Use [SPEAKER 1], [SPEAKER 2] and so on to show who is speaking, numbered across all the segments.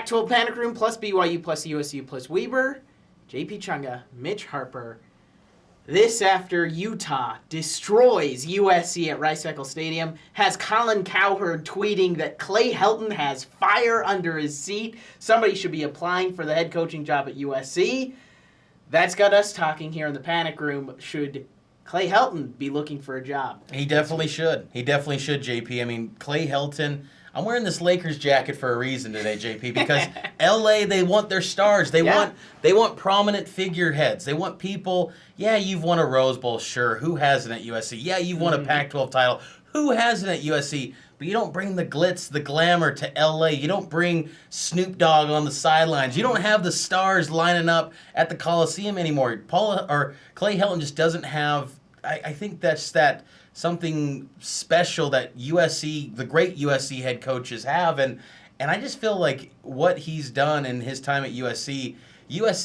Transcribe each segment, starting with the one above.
[SPEAKER 1] Pac-12 Panic Room plus BYU plus USU plus Weber, JP Chunga, Mitch Harper. This after Utah destroys USC at Rice-Eccles Stadium, has Colin Cowherd tweeting that Clay Helton has fire under his seat. Somebody should be applying for the head coaching job at USC. That's got us talking here in the Panic Room. Should Clay Helton be looking for a job?
[SPEAKER 2] He definitely should. He definitely should, JP. I mean, Clay Helton... I'm wearing this Lakers jacket for a reason today, JP, because LA, they want their stars. They want prominent figureheads. They want people, you've won a Rose Bowl, sure. Who hasn't at USC? Yeah, you've won a Pac-12 title. Who hasn't at USC? But you don't bring the glitz, the glamour to LA. You don't bring Snoop Dogg on the sidelines. You don't have the stars lining up at the Coliseum anymore. Clay Helton just doesn't have, I think that's something special that USC, the great USC head coaches have. And I just feel like what he's done in his time at USC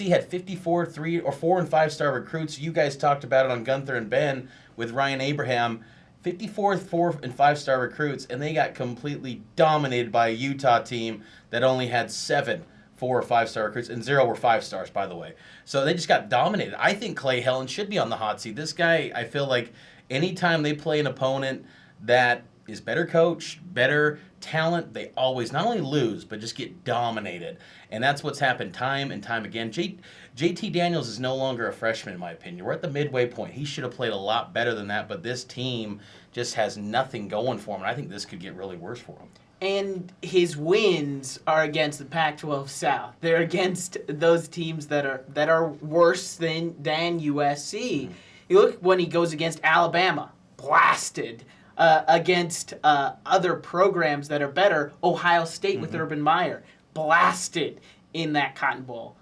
[SPEAKER 2] had 54 4 and 5-star recruits. You guys talked about it on Gunther and Ben with Ryan Abraham. 54 4 and 5-star recruits, and they got completely dominated by a Utah team that only had 7 4 or 5-star recruits, and 0 were 5 stars, by the way. So they just got dominated. I think Clay Helton should be on the hot seat. This guy, I feel like anytime they play an opponent that is better coached, better talent, they always not only lose, but just get dominated. And that's what's happened time and time again. JT Daniels is no longer a freshman, in my opinion. We're at the midway point. He should have played a lot better than that, but this team just has nothing going for him, and I think this could get really worse for him.
[SPEAKER 1] And his wins are against the Pac-12 South. They're against those teams that are worse than USC. You look when he goes against Alabama, blasted. Against other programs that are better, Ohio State with Urban Meyer, blasted in that Cotton Bowl.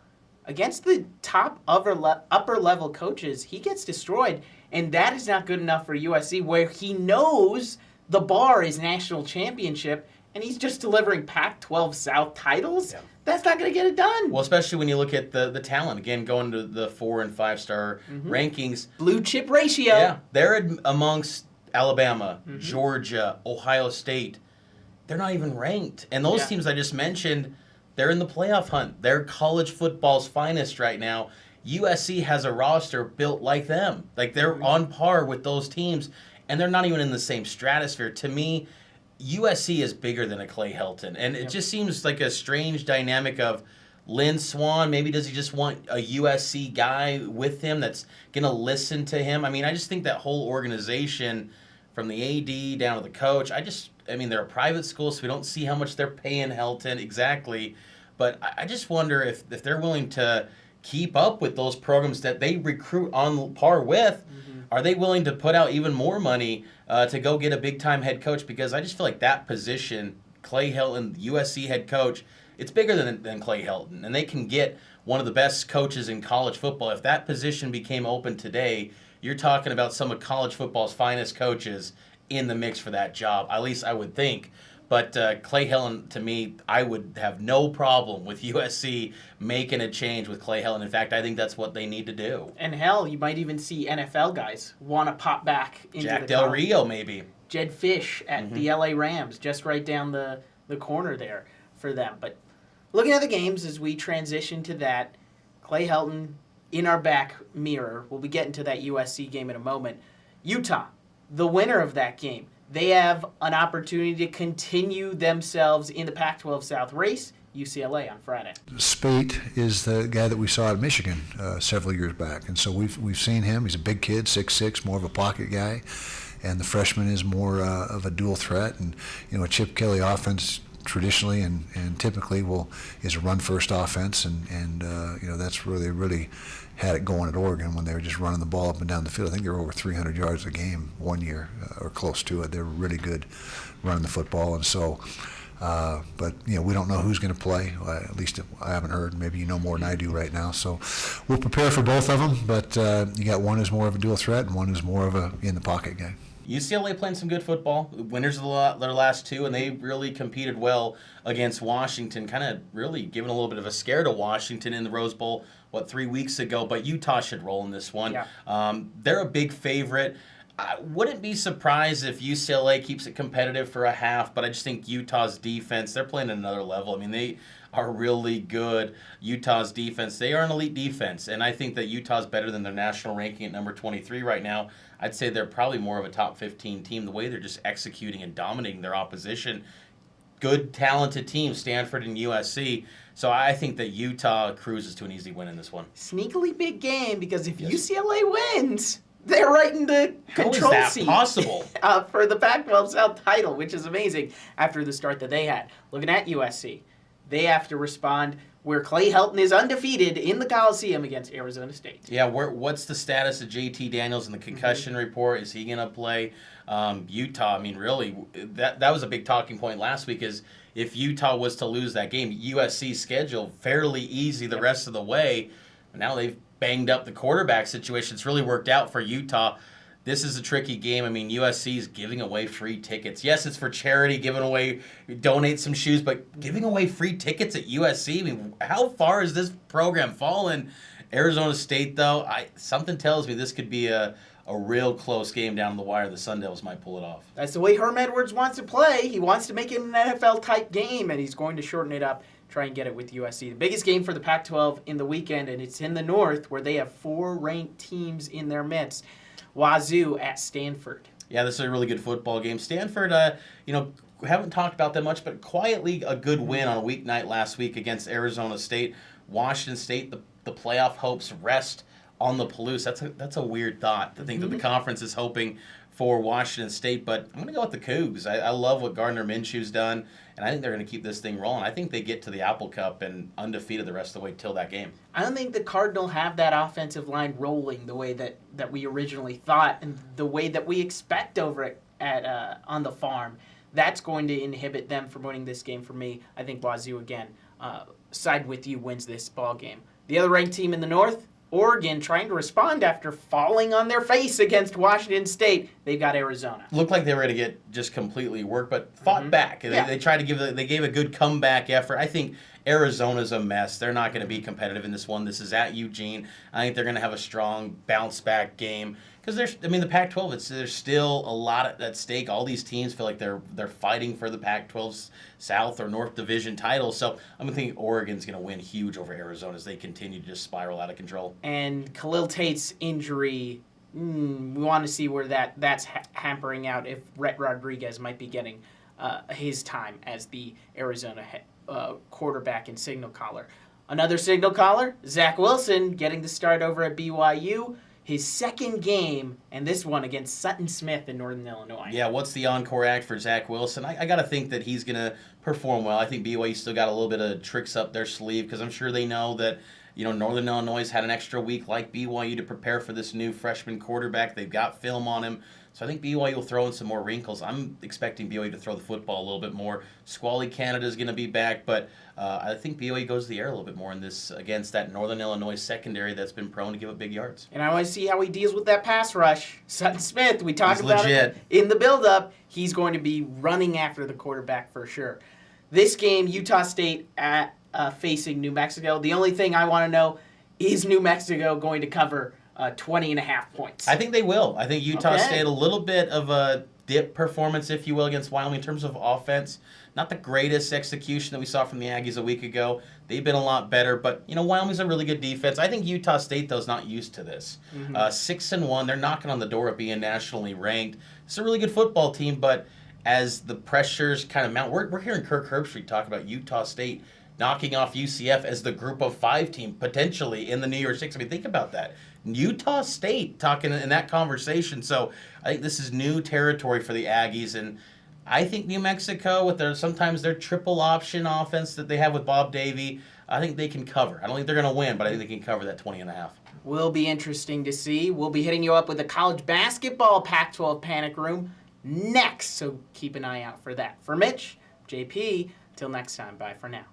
[SPEAKER 1] Against the top upper level coaches, he gets destroyed, and that is not good enough for USC, where he knows the bar is national championship, and he's just delivering Pac-12 South titles. Yeah. That's not going to get it done.
[SPEAKER 2] Well, especially when you look at the talent. Again, going to the 4 and 5-star rankings.
[SPEAKER 1] Blue chip ratio.
[SPEAKER 2] Yeah, they're amongst Alabama, Georgia, Ohio State. They're not even ranked. And those teams I just mentioned, they're in the playoff hunt. They're college football's finest right now. USC has a roster built like them. Like, they're on par with those teams, and they're not even in the same stratosphere. To me, USC is bigger than a Clay Helton. And it just seems like a strange dynamic of Lynn Swann. Maybe does he just want a USC guy with him that's going to listen to him? I mean, I just think that whole organization, from the AD down to the coach, they're a private school, so we don't see how much they're paying Helton exactly. But I just wonder if they're willing to keep up with those programs that they recruit on par with. Are they willing to put out even more money to go get a big-time head coach? Because I just feel like that position, Clay Helton, USC head coach, it's bigger than Clay Helton. And they can get one of the best coaches in college football. If that position became open today, you're talking about some of college football's finest coaches in the mix for that job. At least I would think. But Clay Helton, to me, I would have no problem with USC making a change with Clay Helton. In fact, I think that's what they need to do.
[SPEAKER 1] And hell, you might even see NFL guys want to pop back into
[SPEAKER 2] Jack Del Rio, maybe.
[SPEAKER 1] Jed Fish at the LA Rams, just right down the corner there for them. But looking at the games as we transition to that, Clay Helton in our back mirror. We'll be getting to that USC game in a moment. Utah, the winner of that game. They have an opportunity to continue themselves in the Pac-12 South race. UCLA on Friday.
[SPEAKER 3] Spate is the guy that we saw at Michigan several years back, and so we've seen him. He's a big kid, 6'6", more of a pocket guy, and the freshman is more of a dual threat. And a Chip Kelly offense traditionally and typically is a run-first offense, and that's where they really had it going at Oregon when they were just running the ball up and down the field. I think they were over 300 yards a game one year or close to it. They were really good running the football, and so. But we don't know who's going to play. At least I haven't heard. Maybe you know more than I do right now. So we'll prepare for both of them. But you got one is more of a dual threat, and one is more of a in the pocket guy.
[SPEAKER 2] UCLA playing some good football. Winners of their last two, and they really competed well against Washington. Kind of really giving a little bit of a scare to Washington in the Rose Bowl 3 weeks ago. But Utah should roll in this one.
[SPEAKER 1] Yeah.
[SPEAKER 2] They're a big favorite. I wouldn't be surprised if UCLA keeps it competitive for a half, but I just think Utah's defense, they're playing at another level. I mean, they are really good. Utah's defense, they are an elite defense, and I think that Utah's better than their national ranking at number 23 right now. I'd say they're probably more of a top 15 team, the way they're just executing and dominating their opposition. Good, talented team, Stanford and USC. So I think that Utah cruises to an easy win in this one.
[SPEAKER 1] Sneakily big game, because if UCLA wins, they're right in the control
[SPEAKER 2] How is that
[SPEAKER 1] seat
[SPEAKER 2] possible?
[SPEAKER 1] for the Pac-12 South title, which is amazing after the start that they had. Looking at USC, they have to respond where Clay Helton is undefeated in the Coliseum against Arizona State.
[SPEAKER 2] Yeah, what's the status of JT Daniels in the concussion report? Is he going to play? Utah, I mean, really, that was a big talking point last week, is if Utah was to lose that game, USC's schedule fairly easy the rest of the way. Now they've banged up the quarterback situation. It's really worked out for Utah. This is a tricky game. I mean, USC is giving away free tickets. Yes, it's for charity, donate some shoes, but giving away free tickets at USC, I mean, how far has this program fallen? Arizona State, though, something tells me this could be a real close game down the wire. The Sun Devils might pull it off.
[SPEAKER 1] That's the way Herm Edwards wants to play. He wants to make it an NFL-type game, and he's going to shorten it up, try and get it with USC. The biggest game for the Pac-12 in the weekend, and it's in the North, where they have 4 ranked teams in their midst. Wazoo at Stanford.
[SPEAKER 2] Yeah, this is a really good football game. Stanford, we haven't talked about them much, but quietly a good win on a weeknight last week against Arizona State. Washington State, the playoff hopes rest on the Palouse. That's a weird thought to think that the conference is hoping for Washington State, but I'm going to go with the Cougs. I love what Gardner Minshew's done, and I think they're going to keep this thing rolling. I think they get to the Apple Cup and undefeated the rest of the way till that game.
[SPEAKER 1] I don't think the Cardinal have that offensive line rolling the way that we originally thought and the way that we expect over at on the farm. That's going to inhibit them from winning this game for me. I think Wazoo, again, side with you, wins this ball game. The other ranked team in the North, Oregon, trying to respond after falling on their face against Washington State. They've got Arizona.
[SPEAKER 2] Looked like they were going to get just completely worked, but fought back. They tried to they gave a good comeback effort. I think Arizona's a mess. They're not going to be competitive in this one. This is at Eugene. I think they're going to have a strong bounce back game. Because the Pac-12, there's still a lot at stake. All these teams feel like they're fighting for the Pac-12's South or North Division title. So I'm thinking Oregon's going to win huge over Arizona as they continue to just spiral out of control.
[SPEAKER 1] And Khalil Tate's injury, we want to see where that's hampering out if Rhett Rodriguez might be getting his time as the Arizona quarterback and signal caller. Another signal caller, Zach Wilson, getting the start over at BYU. His second game, and this one against Sutton Smith in Northern Illinois.
[SPEAKER 2] Yeah, what's the encore act for Zach Wilson? I got to think that he's going to perform well. I think BYU still got a little bit of tricks up their sleeve because I'm sure they know that Northern Illinois had an extra week like BYU to prepare for this new freshman quarterback. They've got film on him. So I think BYU will throw in some more wrinkles. I'm expecting BYU to throw the football a little bit more. Squally Canada is going to be back, but I think BYU goes to the air a little bit more in this against that Northern Illinois secondary that's been prone to give up big yards.
[SPEAKER 1] And I want to see how he deals with that pass rush. Sutton Smith, we talked about
[SPEAKER 2] legit.
[SPEAKER 1] it in the build-up. He's going to be running after the quarterback for sure. This game, Utah State at facing New Mexico. The only thing I want to know, is New Mexico going to cover 20.5 points?
[SPEAKER 2] I think they will. I think Utah State, a little bit of a dip performance, if you will, against Wyoming in terms of offense. Not the greatest execution that we saw from the Aggies a week ago. They've been a lot better, but Wyoming's a really good defense. I think Utah State, though, is not used to this. 6-1, they're knocking on the door of being nationally ranked. It's a really good football team, but as the pressures kind of mount, we're hearing Kirk Herbstreit talk about Utah State knocking off UCF as the group of 5 team potentially in the New Year's Six. I mean, think about that. Utah State talking in that conversation. So I think this is new territory for the Aggies, and I think New Mexico, with sometimes their triple option offense that they have with Bob Davie, I think they can cover. I don't think they're going to win, but I think they can cover that 20.5.
[SPEAKER 1] Will be interesting to see. We'll be hitting you up with a college basketball Pac-12 Panic Room next, so keep an eye out for that. For Mitch, JP, till next time, bye for now.